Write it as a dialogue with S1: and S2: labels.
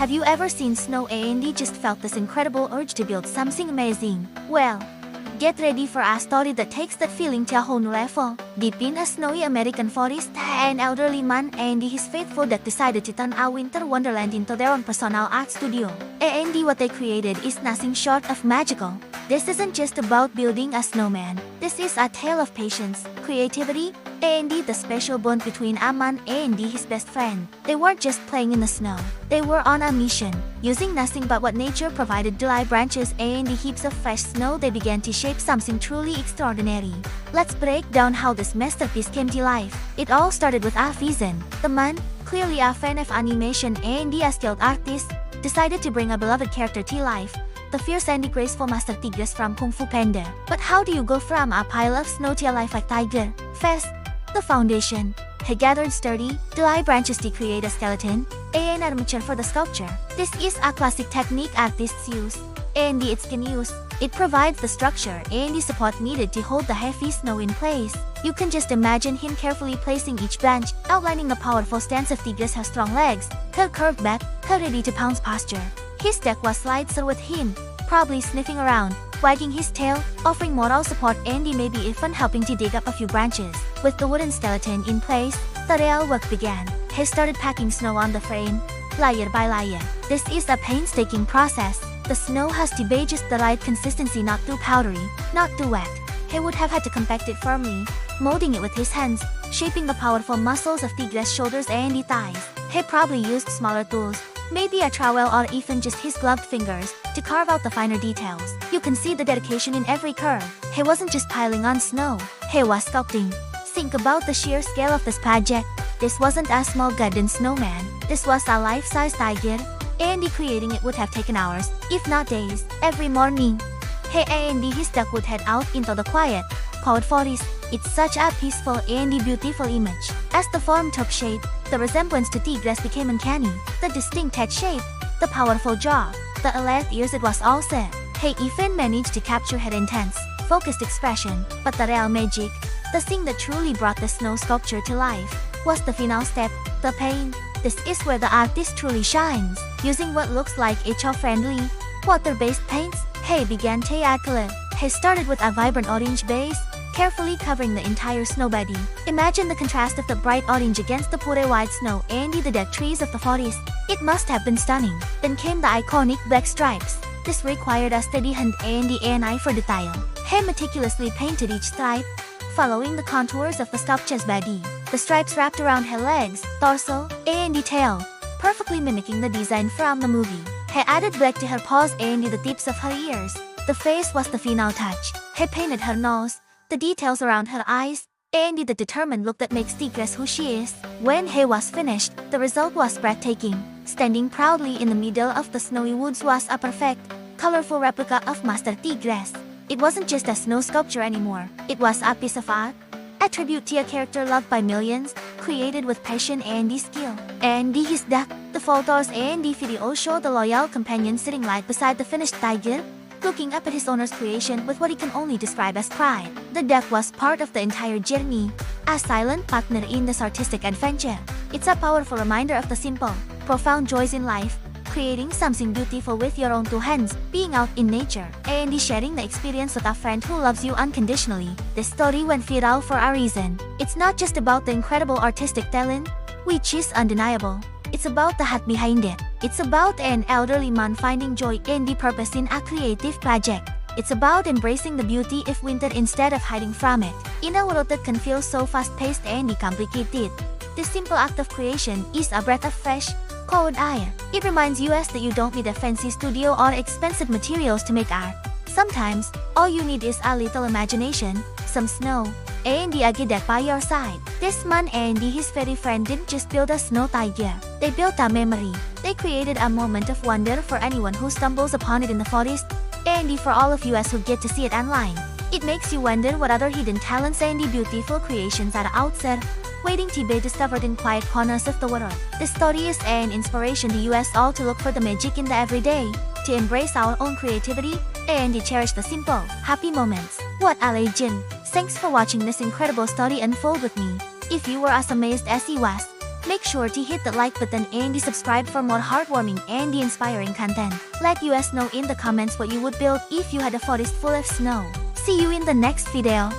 S1: Have you ever seen snow and just felt this incredible urge to build something amazing? Well, get ready for a story that takes that feeling to a whole new level. Deep in a snowy American forest, an elderly man and his faithful dog decided to turn a winter wonderland into their own personal art studio. And what they created is nothing short of magical. This isn't just about building a snowman. This is a tale of patience, creativity, and the special bond between a man and his best friend. They weren't just playing in the snow. They were on a mission. Using nothing but what nature provided, dry branches and heaps of fresh snow, they began to shape something truly extraordinary. Let's break down how this masterpiece came to life. It all started with Afizan. The man, clearly a fan of animation and a skilled artist, decided to bring a beloved character to life. The fierce and graceful Master Tigres from Kung Fu Panda. But how do you go from a pile of snow to a life-like tiger? First, the foundation. He gathered sturdy, dry branches to create a skeleton, and armature for the sculpture. This is a classic technique artists use, and its can use. It provides the structure and the support needed to hold the heavy snow in place. You can just imagine him carefully placing each branch, outlining a powerful stance of Tigres' her strong legs, her curved back, her ready-to-pounce posture. His deck was slider with him, probably sniffing around, wagging his tail, offering moral support and maybe even helping to dig up a few branches. With the wooden skeleton in place, the real work began. He started packing snow on the frame, layer by layer. This is a painstaking process. The snow has to be just the right consistency, not too powdery, not too wet. He would have had to compact it firmly, molding it with his hands, shaping the powerful muscles of Tigres' shoulders and the thighs. He probably used smaller tools, maybe a trowel or even just his gloved fingers, to carve out the finer details. You can see the dedication in every curve. He wasn't just piling on snow, he was sculpting. Think about the sheer scale of this project. This wasn't a small garden snowman, this was a life-size tiger, and creating it would have taken hours, if not days. Every morning, he and his dog would head out into the quiet, cold forest. It's such a peaceful and beautiful image. As the form took shape, the resemblance to Tigres became uncanny. The distinct head shape, the powerful jaw, the alert ears, it was all set. He even managed to capture her intense, focused expression. But the real magic, the thing that truly brought the snow sculpture to life, was the final step, the paint. This is where the artist truly shines. Using what looks like eco-friendly, water-based paints, he began to add color. He started with a vibrant orange base, carefully covering the entire snow body. Imagine the contrast of the bright orange against the pure white snow and the dead trees of the forest. It must have been stunning. Then came the iconic black stripes. This required a steady hand and an eye for detail. He meticulously painted each stripe, following the contours of the sculpture's body. The stripes wrapped around her legs, torso, and tail, perfectly mimicking the design from the movie. He added black to her paws and the tips of her ears. The face was the final touch. He painted her nose, the details around her eyes, and the determined look that makes Tigres who she is. When he was finished, the result was breathtaking. Standing proudly in the middle of the snowy woods was a perfect, colorful replica of Master Tigres. It wasn't just a snow sculpture anymore. It was a piece of art, a tribute to a character loved by millions, created with passion and skill. And his duck, the photos and the video show the loyal companion sitting right beside the finished tiger, looking up at his owner's creation with what he can only describe as pride. The duck was part of the entire journey, a silent partner in this artistic adventure. It's a powerful reminder of the simple, profound joys in life, creating something beautiful with your own two hands, being out in nature, and sharing the experience with a friend who loves you unconditionally. This story went viral for a reason. It's not just about the incredible artistic talent, which is undeniable. It's about the heart behind it. It's about an elderly man finding joy and the purpose in a creative project. It's about embracing the beauty of winter instead of hiding from it. In a world that can feel so fast-paced and complicated, this simple act of creation is a breath of fresh, cold air. It reminds us that you don't need a fancy studio or expensive materials to make art. Sometimes, all you need is a little imagination, some snow, and a good deck by your side. This man and his fairy friend didn't just build a snow tiger. They built a memory. They created a moment of wonder for anyone who stumbles upon it in the forest, and for all of us who get to see it online. It makes you wonder what other hidden talents and beautiful creations are out there, waiting to be discovered in quiet corners of the world. This story is an inspiration to us all to look for the magic in the everyday, to embrace our own creativity, and to cherish the simple, happy moments. What a legend! Thanks for watching this incredible story unfold with me. If you were as amazed as he was, Make sure to hit the like button and subscribe for more heartwarming and inspiring content. Let us know in the comments what you would build if you had a forest full of snow. See you in the next video.